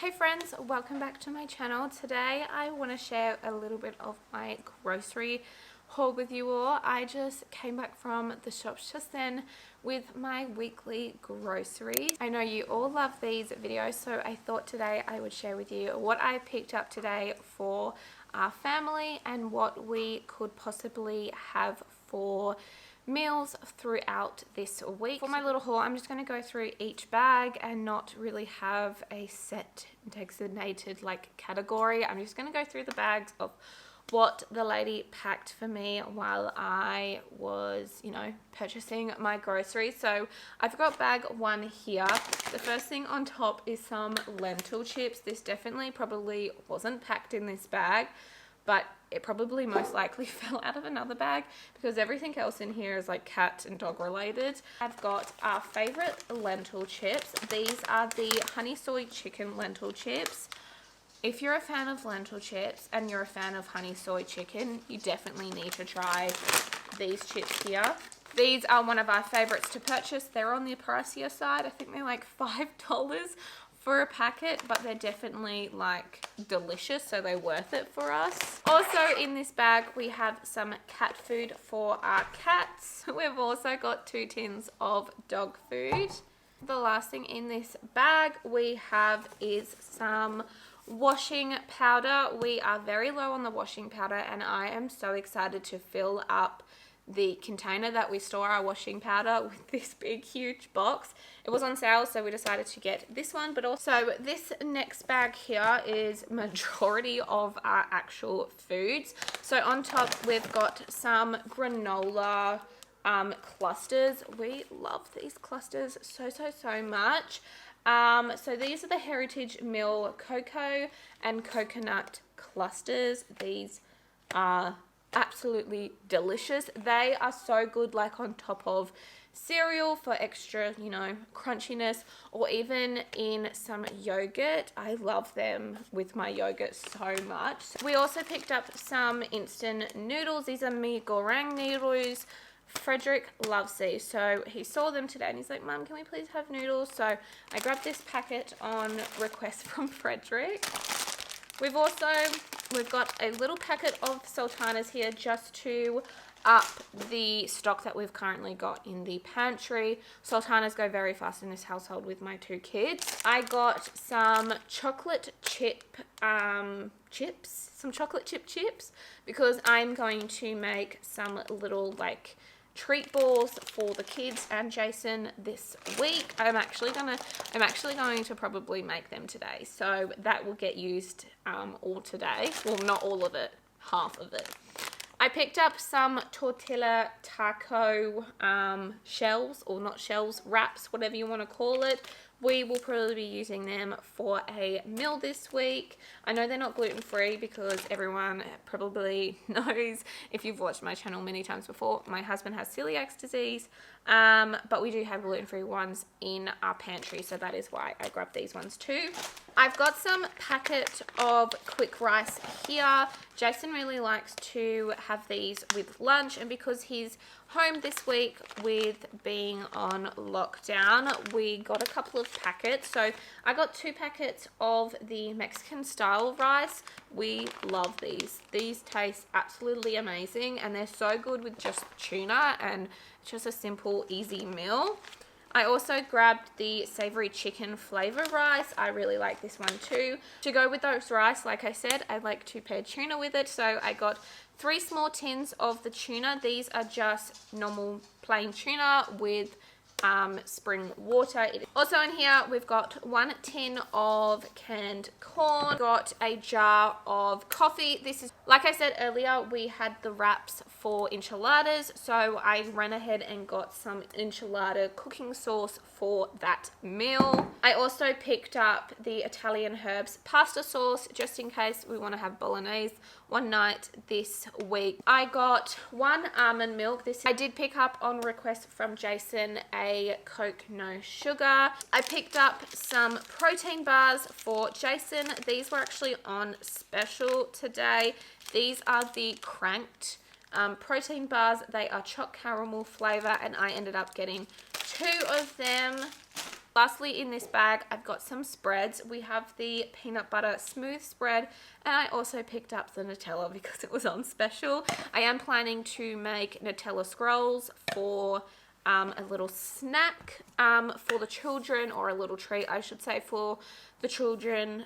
Hey friends, welcome back to my channel. Today I want to share a little bit of my grocery haul with you all. I just came back from the shops just then with my weekly groceries. I know you all love these videos, so I thought today I would share with you what I picked up today for our family and what we could possibly have for meals throughout this week. For my little haul, I'm just going to go through each bag and not really have a set designated category. I'm just going to go through the bags of what the lady packed for me while I was, purchasing my groceries. So I've got bag one here. The first thing on top is some lentil chips. This definitely probably wasn't packed in this bag, but it probably most likely fell out of another bag because everything else in here is cat and dog related. I've got our favorite lentil chips. These are the honey soy chicken lentil chips. If you're a fan of lentil chips and you're a fan of honey soy chicken, you definitely need to try these chips here. These are one of our favorites to purchase. They're on the pricier side. I think they're $5 for a packet, but they're definitely delicious, so they're worth it for us. Also in this bag we have some cat food for our cats. We've also got 2 tins of dog food. The last thing in this bag we have is some washing powder. We are very low on the washing powder and I am so excited to fill up the container that we store our washing powder with this big huge box. It was on sale, so we decided to get this one. But also this next bag here is majority of our actual foods. So on top we've got some granola clusters. We love these clusters so much. So these are the Heritage Mill cocoa and coconut clusters. These are absolutely delicious. They are so good on top of cereal for extra crunchiness, or even in some yogurt. I love them with my yogurt so much. We also picked up some instant noodles. These are mee goreng noodles. Frederick loves these, so he saw them today and he's like, Mum, can we please have noodles? So I grabbed this packet on request from Frederick. We've got a little packet of sultanas here just to up the stock that we've currently got in the pantry. Sultanas go very fast in this household with my 2 kids. I got some chocolate chip chips, because I'm going to make some little treat balls for the kids and Jason this week. I'm actually going to probably make them today, so that will get used all today. Well, not all of it, half of it. I picked up some tortilla taco shells, or not shells, wraps, whatever you want to call it. We will probably be using them for a meal this week. I know they're not gluten-free because everyone probably knows, if you've watched my channel many times before, my husband has celiac disease, but we do have gluten-free ones in our pantry, so that is why I grabbed these ones too. I've got some packet of quick rice here. Jason really likes to have these with lunch, and because he's home this week with being on lockdown, we got a couple of packets. So I got 2 packets of the Mexican style rice. We love these. These taste absolutely amazing and they're so good with just tuna, and it's just a simple, easy meal. I also grabbed the savory chicken flavor rice. I really like this one too. To go with those rice, like I said, I like to pair tuna with it. So I got 3 small tins of the tuna. These are just normal plain tuna with spring water. Also in here we've got 1 tin of canned corn, got a jar of coffee. This is, like I said earlier, we had the wraps for enchiladas, so I ran ahead and got some enchilada cooking sauce for that meal. I also picked up the Italian herbs pasta sauce just in case we want to have bolognese one night this week. I got 1 almond milk. I did pick up on request from Jason a Coke no sugar. I picked up some protein bars for Jason. These were actually on special today. These are the Cranked protein bars. They are choc caramel flavor and I ended up getting 2 of them. Lastly, in this bag, I've got some spreads. We have the peanut butter smooth spread, and I also picked up the Nutella because it was on special. I am planning to make Nutella scrolls for a little snack for the children, or a little treat, I should say, for the children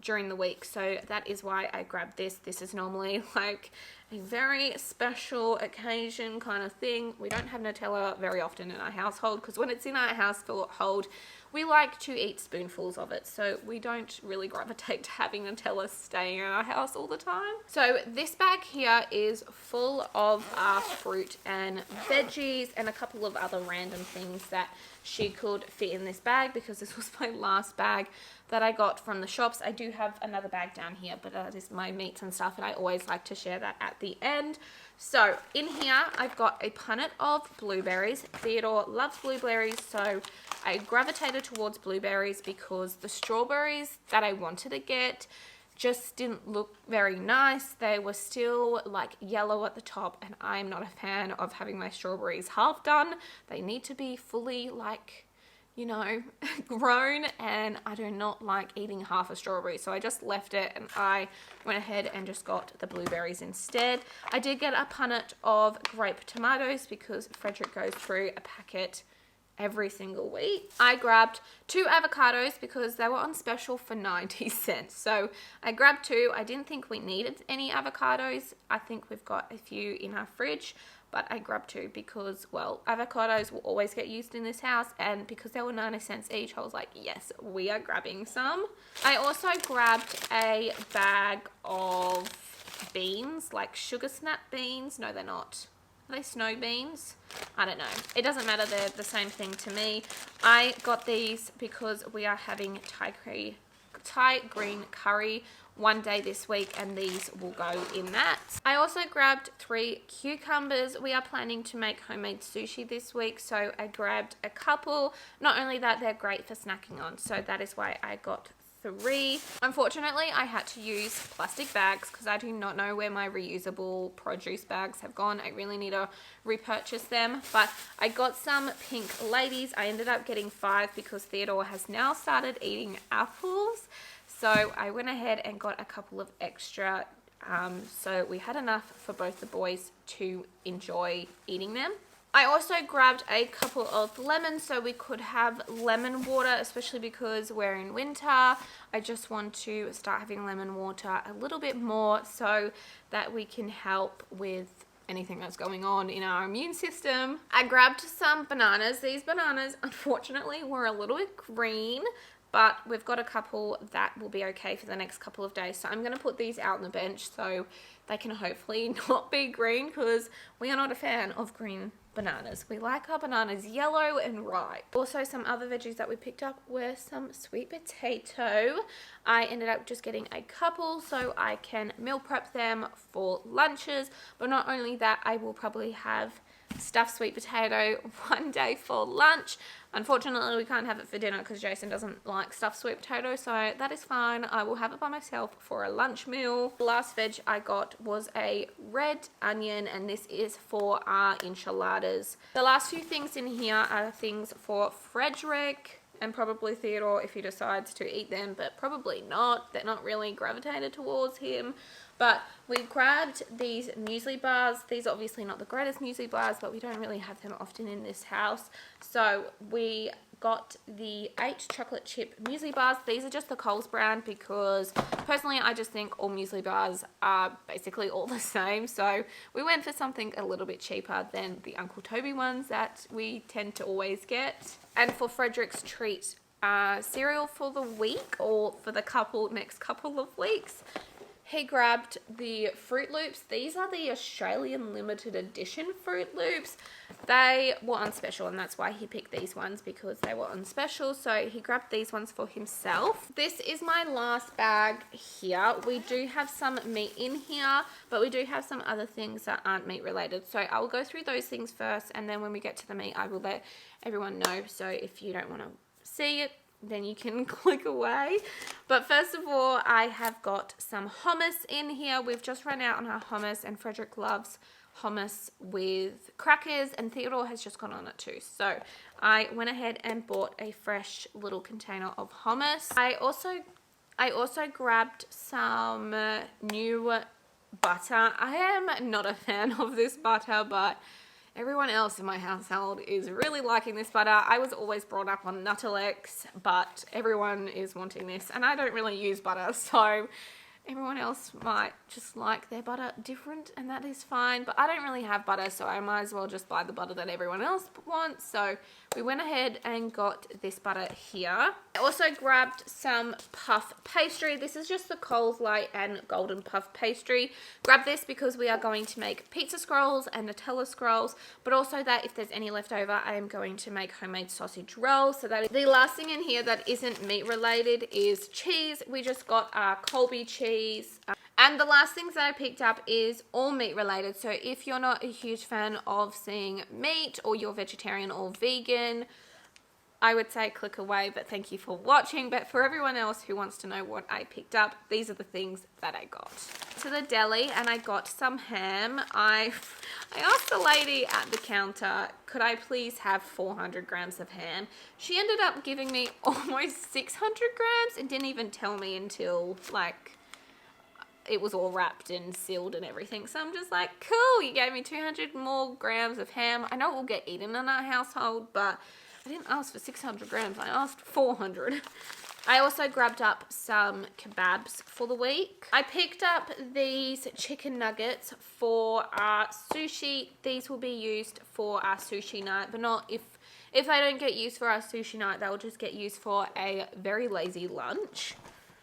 during the week. So that is why I grabbed this. This is normally like a very special occasion kind of thing. We don't have Nutella very often in our household, because when it's in our household, we like to eat spoonfuls of it. So we don't really gravitate to having Nutella staying in our house all the time. So this bag here is full of fruit and veggies and a couple of other random things that she could fit in this bag, because this was my last bag that I got from the shops. I do have another bag down here, but that is my meats and stuff, and I always like to share that at the end. So in here, I've got a punnet of blueberries. Theodore loves blueberries, so I gravitated towards blueberries because the strawberries that I wanted to get just didn't look very nice. They were still like yellow at the top, and I'm not a fan of having my strawberries half done. They need to be fully, like, you know, grown, and I do not like eating half a strawberry, so I just left it and I went ahead and just got the blueberries instead. I did get a punnet of grape tomatoes because Frederick goes through a packet every single week. I grabbed 2 avocados because they were on special for 90 cents. So I grabbed 2. I didn't think we needed any avocados. I think we've got a few in our fridge, but I grabbed 2 because, well, avocados will always get used in this house, and because they were 90 cents each, I was like, yes, we are grabbing some. I also grabbed a bag of beans, like sugar snap beans. No, they're not. Are they snow beans? I don't know. It doesn't matter. They're the same thing to me. I got these because we are having Thai green curry one day this week, and these will go in that. I also grabbed 3 cucumbers. We are planning to make homemade sushi this week, so I grabbed a couple. Not only that, they're great for snacking on, so that is why I got 3. Unfortunately, I had to use plastic bags because I do not know where my reusable produce bags have gone. I really need to repurchase them, but I got some pink ladies. I ended up getting 5 because Theodore has now started eating apples. So I went ahead and got a couple of extra, so we had enough for both the boys to enjoy eating them. I also grabbed a couple of lemons so we could have lemon water, especially because we're in winter. I just want to start having lemon water a little bit more so that we can help with anything that's going on in our immune system. I grabbed some bananas. These bananas, unfortunately, were a little bit green, but we've got a couple that will be okay for the next couple of days. So I'm going to put these out on the bench so they can hopefully not be green, because we are not a fan of green bananas. We like our bananas yellow and ripe. Also, some other veggies that we picked up were some sweet potato. I ended up just getting a couple so I can meal prep them for lunches. But not only that, I will probably have stuffed sweet potato one day for lunch. Unfortunately, we can't have it for dinner because Jason doesn't like stuffed sweet potato, so that is fine. I will have it by myself for a lunch meal. The last veg I got was a red onion, and this is for our enchiladas. The last few things in here are things for Frederick and probably Theodore if he decides to eat them, but probably not. They're not really gravitated towards him. But we grabbed these muesli bars. These are obviously not the greatest muesli bars, but we don't really have them often in this house. So we got the 8 chocolate chip muesli bars. These are just the Coles brand because personally I just think all muesli bars are basically all the same. So we went for something a little bit cheaper than the Uncle Toby ones that we tend to always get. And for Frederick's treat, cereal for the week, or for the next couple of weeks, he grabbed the Fruit Loops. These are the Australian limited edition Fruit Loops. They were on special, and that's why he picked these ones, because they were on special. So he grabbed these ones for himself. This is my last bag here. We do have some meat in here, but we do have some other things that aren't meat related. So I will go through those things first, and then when we get to the meat, I will let everyone know. So if you don't want to see it, then you can click away. But first of all, I have got some hummus in here. We've just run out on our hummus, and Frederick loves hummus with crackers, and Theodore has just gone on it too. So I went ahead and bought a fresh little container of hummus. I also grabbed some new butter. I am not a fan of this butter, but everyone else in my household is really liking this butter. I was always brought up on Nuttelex, but everyone is wanting this, and I don't really use butter, so everyone else might just like their butter different, and that is fine. But I don't really have butter, so I might as well just buy the butter that everyone else wants. So we went ahead and got this butter here. I also grabbed some puff pastry. This is just the Coles Light and Golden Puff pastry. Grab this because we are going to make pizza scrolls and Nutella scrolls, but also that if there's any left over, I am going to make homemade sausage rolls. So that is the last thing in here that isn't meat related is cheese. We just got our Colby cheese. And the last things that I picked up is all meat related. So if you're not a huge fan of seeing meat, or you're vegetarian or vegan, I would say click away, but thank you for watching. But for everyone else who wants to know what I picked up, these are the things that I got. To the deli, and I got some ham. I asked the lady at the counter, could I please have 400 grams of ham? She ended up giving me almost 600 grams and didn't even tell me until like it was all wrapped and sealed and everything. So I'm just like, cool, you gave me 200 more grams of ham. I know it will get eaten in our household, but I didn't ask for 600 grams. I asked 400. I also grabbed up some kebabs for the week. I picked up these chicken nuggets for our sushi. These will be used for our sushi night, but not if they don't get used for our sushi night, they'll just get used for a very lazy lunch.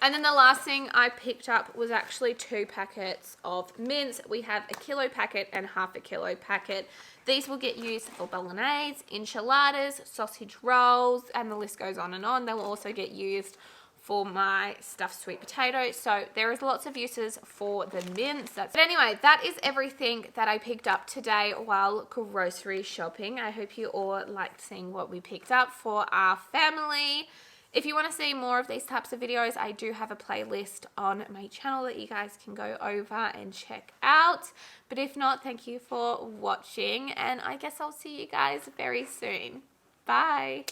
And then the last thing I picked up was actually 2 packets of mince. We have a kilo packet and half a kilo packet. These will get used for bolognese, enchiladas, sausage rolls, and the list goes on and on. They will also get used for my stuffed sweet potato. So there is lots of uses for the mince. But anyway, that is everything that I picked up today while grocery shopping. I hope you all liked seeing what we picked up for our family. If you want to see more of these types of videos, I do have a playlist on my channel that you guys can go over and check out. But if not, thank you for watching, and I guess I'll see you guys very soon. Bye.